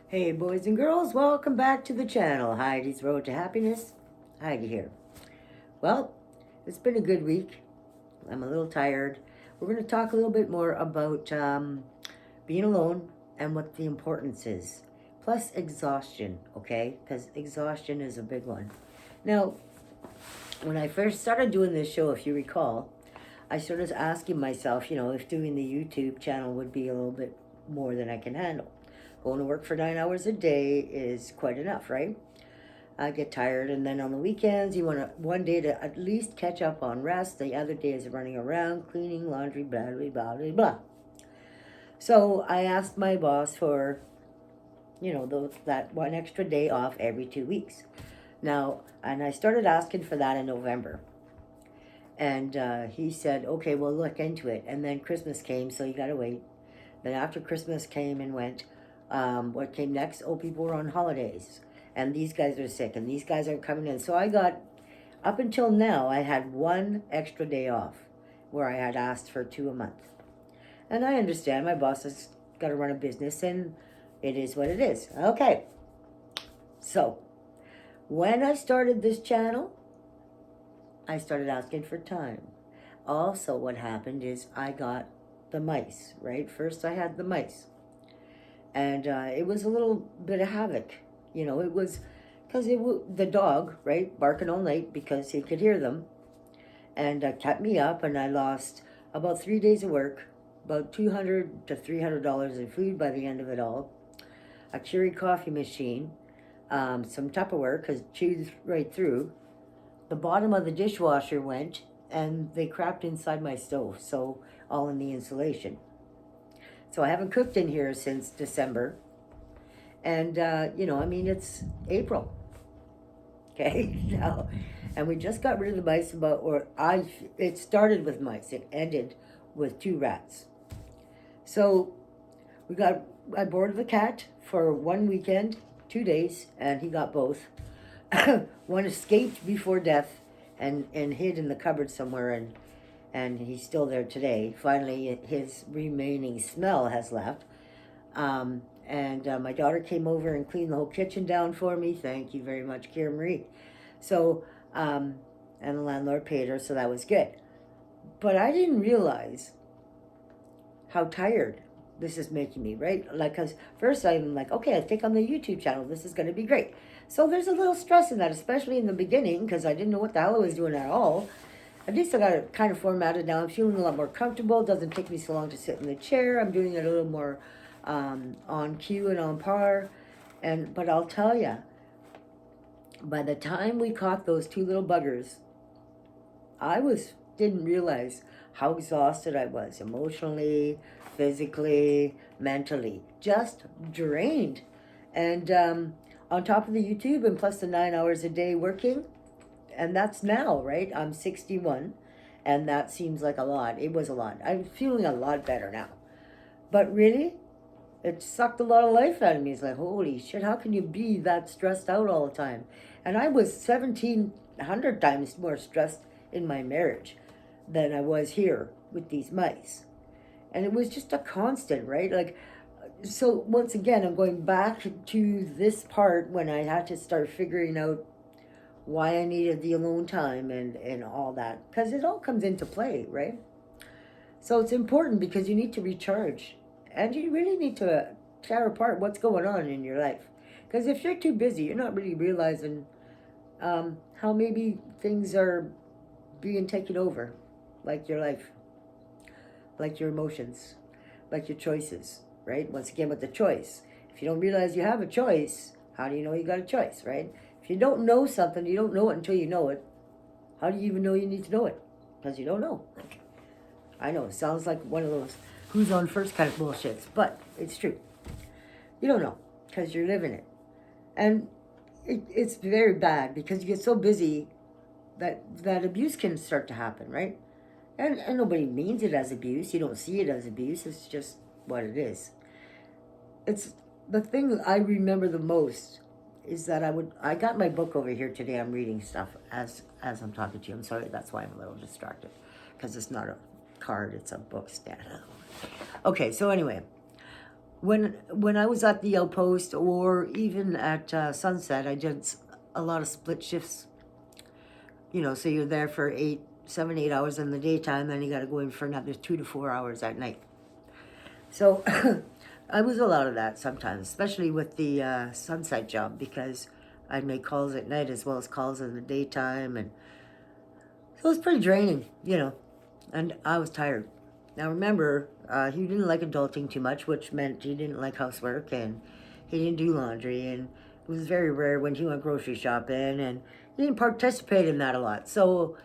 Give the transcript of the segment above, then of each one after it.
Hey boys and girls, welcome back to the channel. Heidi's Road to Happiness. Heidi here. Well, it's been a good week. I'm a little tired. We're going to talk a little bit more about being alone and what the importance is. Plus exhaustion, okay? Because exhaustion is a big one. Now, when I first started doing this show, if you recall, I started asking myself, if doing the YouTube channel would be a little bit more than I can handle. Going to work for 9 hours a day is quite enough, right? I get tired, and then on the weekends, you want one day to at least catch up on rest. The other day is running around, cleaning, laundry, blah, blah, blah, blah, blah. So I asked my boss for, that one extra day off every 2 weeks. Now, and I started asking for that in November. And he said, okay, we'll look into it. And then Christmas came, so you got to wait. Then after Christmas came and went, what came next? Oh, people were on holidays. And these guys are sick, and these guys aren't coming in. So I got, up until now, I had one extra day off where I had asked for 2 a month. And I understand my boss has got to run a business, and it is what it is. Okay. So, when I started this channel, I started asking for time. Also, what happened is I got the mice, right? First, I had the mice. And it was a little bit of havoc. It was because the dog, right, barking all night because he could hear them. And kept me up, and I lost about 3 days of work, about $200 to $300 in food by the end of it all, a Keurig coffee machine, some Tupperware, because chewed right through. The bottom of the dishwasher went, and they crapped inside my stove, so all in the insulation. So I haven't cooked in here since December. And, it's April. Okay, now, and we just got rid of the mice it started with mice. It ended with 2 rats. So I boarded the cat for 1 weekend, 2 days, and he got both. One escaped before death and hid in the cupboard somewhere, and he's still there today. Finally, his remaining smell has left. And my daughter came over and cleaned the whole kitchen down for me. Thank you very much, Kira Marie. So, and the landlord paid her, so that was good. But I didn't realize how tired this is making me, right? Like, because first I'm like, okay, I think on the YouTube channel, this is going to be great. So there's a little stress in that, especially in the beginning, because I didn't know what the hell I was doing at all. At least I got it kind of formatted now. I'm feeling a lot more comfortable. It doesn't take me so long to sit in the chair. I'm doing it a little more on cue and on par. But I'll tell you, by the time we caught those 2 little buggers, didn't realize how exhausted I was emotionally, physically, mentally, just drained. And on top of the YouTube and plus the 9 hours a day working, and that's now, right? I'm 61, and that seems like a lot. It was a lot. I'm feeling a lot better now. But really, it sucked a lot of life out of me. It's like, holy shit, how can you be that stressed out all the time? And I was 1,700 times more stressed in my marriage than I was here with these mice. And it was just a constant, right? Like, so once again, I'm going back to this part when I had to start figuring out why I needed the alone time and all that. Because it all comes into play, right? So it's important because you need to recharge. And you really need to tear apart what's going on in your life. Because if you're too busy, you're not really realizing how maybe things are being taken over. Like your life. Like your emotions. Like your choices, right? Once again with the choice. If you don't realize you have a choice, how do you know you got a choice, right? If you don't know something, you don't know it until you know it. How do you even know you need to know it? Because you don't know. I know, it sounds like one of those who's on first kind of bullshits, but it's true. You don't know, because you're living it. And it's very bad, because you get so busy that abuse can start to happen, right? And nobody means it as abuse. You don't see it as abuse. It's just what it is. It's the thing I remember the most is that I got my book over here today. I'm reading stuff as I'm talking to you. I'm sorry, that's why I'm a little distracted, because it's not a card, it's a book stand. Okay, so anyway, when I was at the outpost or even at Sunset, I did a lot of split shifts. You know, so you're there for 7, 8 hours in the daytime, then you got to go in for another 2 to 4 hours at night. So I was a lot of that sometimes, especially with the Sunset job, because I'd make calls at night as well as calls in the daytime, and so it was pretty draining, you know, and I was tired. Now remember, he didn't like adulting too much, which meant he didn't like housework, and he didn't do laundry, and it was very rare when he went grocery shopping, and he didn't participate in that a lot. So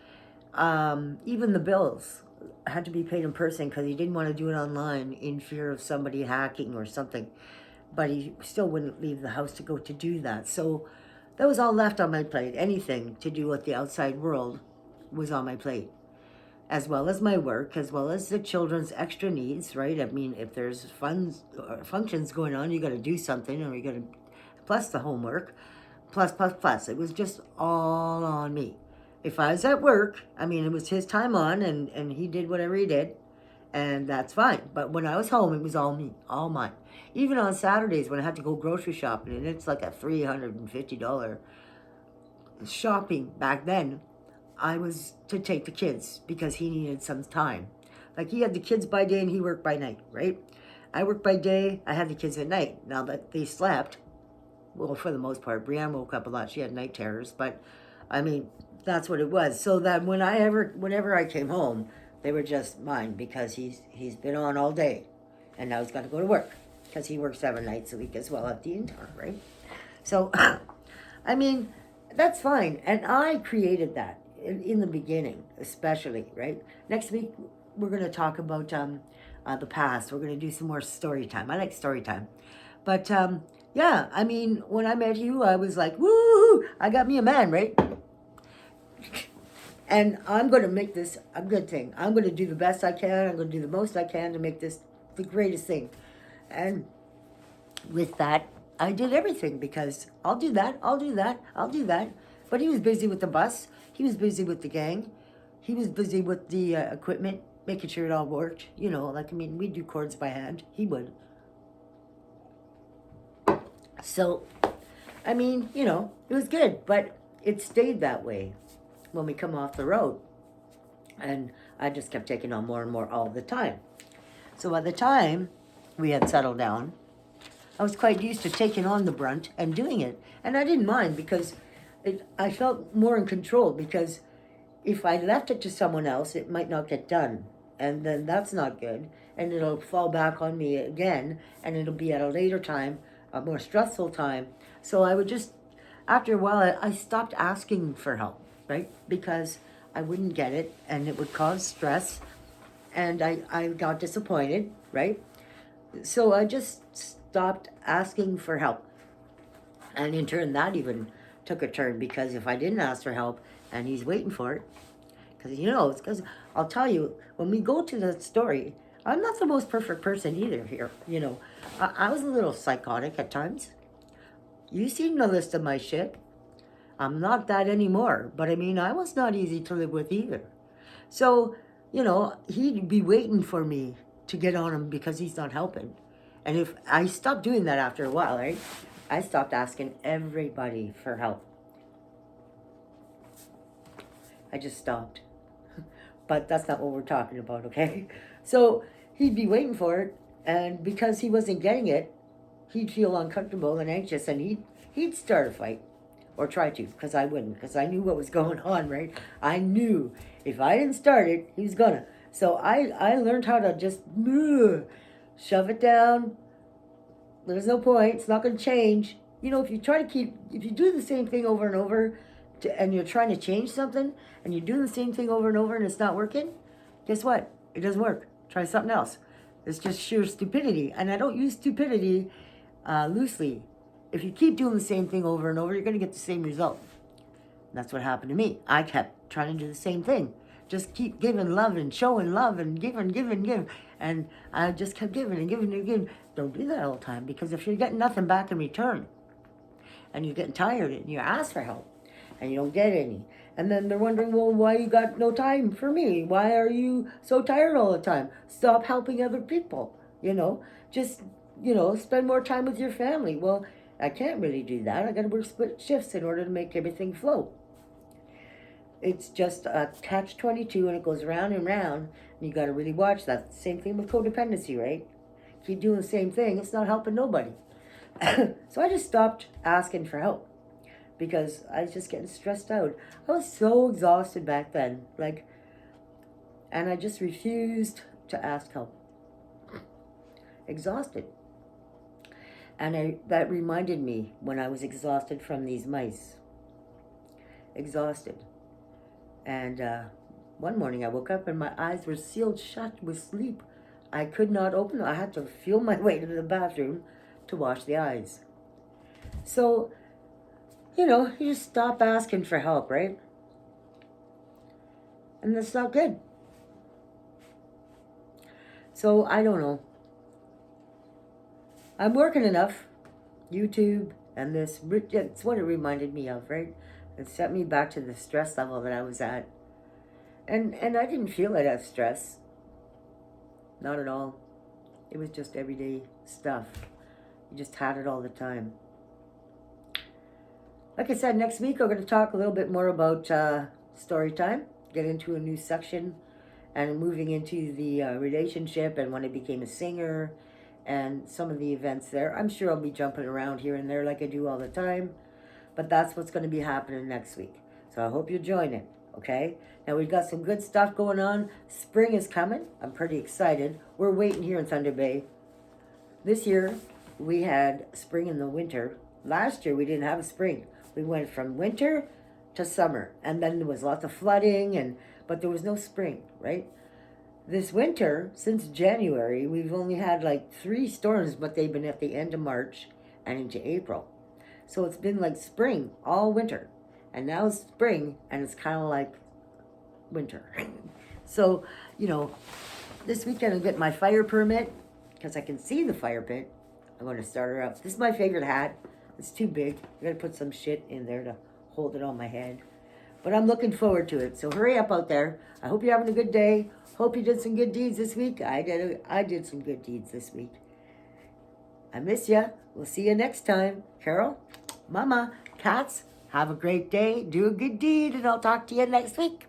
even the bills had to be paid in person because he didn't want to do it online in fear of somebody hacking or something. But he still wouldn't leave the house to go to do that. So that was all left on my plate. Anything to do with the outside world was on my plate, as well as my work, as well as the children's extra needs, right? I mean, if there's functions going on, you got to do something, or you got to, plus the homework, plus. It was just all on me. If I was at work, I mean, it was his time on, and he did whatever he did, and that's fine. But when I was home, it was all me, all mine. Even on Saturdays when I had to go grocery shopping, and it's like a $350 shopping back then, I was to take the kids because he needed some time. Like he had the kids by day and he worked by night, right? I worked by day, I had the kids at night. Now that they slept, well, for the most part, Brianne woke up a lot. She had night terrors, but I mean, that's what it was. So that whenever I came home, they were just mine because he's been on all day, and now he's got to go to work because he works 7 nights a week as well at the intern, right? So, I mean, that's fine, and I created that in the beginning, especially, right? Next week we're going to talk about the past. We're going to do some more story time. I like story time, but yeah, I mean, when I met you, I was like, woo! I got me a man, right? And I'm going to make this a good thing. I'm going to do the best I can. I'm going to do the most I can to make this the greatest thing. And with that, I did everything because I'll do that, I'll do that, I'll do that. But he was busy with the bus. He was busy with the gang. He was busy with the equipment, making sure it all worked. You know, like, I mean, we'd do chords by hand. He would. So, I mean, you know, it was good. But it stayed that way when we come off the road. And I just kept taking on more and more all the time. So by the time we had settled down, I was quite used to taking on the brunt and doing it. And I didn't mind because I felt more in control, because if I left it to someone else, it might not get done. And then that's not good. And it'll fall back on me again, and it'll be at a later time, a more stressful time. So I would just, after a while, I stopped asking for help, right? Because I wouldn't get it, and it would cause stress, and I got disappointed, right? So I just stopped asking for help. And in turn, that even took a turn, because if I didn't ask for help and he's waiting for it, because, you know, it's because I'll tell you, when we go to the story, I'm not the most perfect person either here. You know, I was a little psychotic at times. You've seen the list of my shit. I'm not that anymore, but I mean, I was not easy to live with either. So, you know, he'd be waiting for me to get on him because he's not helping. And if I stopped doing that after a while, right? I stopped asking everybody for help. I just stopped. But that's not what we're talking about, okay? So he'd be waiting for it, and because he wasn't getting it, he'd feel uncomfortable and anxious, and he'd start a fight, or try to, because I wouldn't, because I knew what was going on, right? I knew if I didn't start it, he was gonna. So I learned how to just shove it down. There's no point. It's not going to change. You know, if you do the same thing over and over, and you're trying to change something, and you're doing the same thing over and over, and it's not working, guess what? It doesn't work. Try something else. It's just sheer stupidity. And I don't use stupidity loosely. If you keep doing the same thing over and over, you're going to get the same result. And that's what happened to me. I kept trying to do the same thing. Just keep giving love and showing love and give. And I just kept giving and giving and giving. Don't do that all the time, because if you're getting nothing back in return, and you're getting tired and you ask for help and you don't get any, and then they're wondering, well, why you got no time for me? Why are you so tired all the time? Stop helping other people, you know? Just spend more time with your family. Well, I can't really do that. I got to work split shifts in order to make everything flow. It's just a catch-22, and it goes round and round, and you got to really watch that. Same thing with codependency, right? Keep doing the same thing, it's not helping nobody. So I just stopped asking for help because I was just getting stressed out. I was so exhausted back then, and I just refused to ask help. Exhausted. And that reminded me when I was exhausted from these mice. Exhausted. And one morning I woke up and my eyes were sealed shut with sleep. I could not open them. I had to feel my way to the bathroom to wash the eyes. So, you just stop asking for help, right? And that's not good. So, I don't know. I'm working enough. YouTube and this, it's what it reminded me of, right? It set me back to the stress level that I was at. And I didn't feel it as stress. Not at all. It was just everyday stuff. You just had it all the time. Like I said, next week we're going to talk a little bit more about story time. Get into a new section and moving into the relationship and when I became a singer and some of the events there. I'm sure I'll be jumping around here and there like I do all the time. But that's what's going to be happening next week. So I hope you join it, okay? Now we've got some good stuff going on. Spring is coming. I'm pretty excited. We're waiting here in Thunder Bay. This year, we had spring in the winter. Last year, we didn't have a spring. We went from winter to summer. And then there was lots of flooding, but there was no spring, right? This winter, since January, we've only had like 3 storms, but they've been at the end of March and into April. So it's been like spring all winter. And now it's spring, and it's kind of like winter. So, this weekend I'll get my fire permit, because I can see the fire pit. I'm going to start her up. This is my favorite hat. It's too big. I got to put some shit in there to hold it on my head. But I'm looking forward to it. So hurry up out there. I hope you're having a good day. Hope you did some good deeds this week. I did some good deeds this week. I miss ya. We'll see you next time. Carol, Mama, cats, have a great day. Do a good deed, and I'll talk to you next week.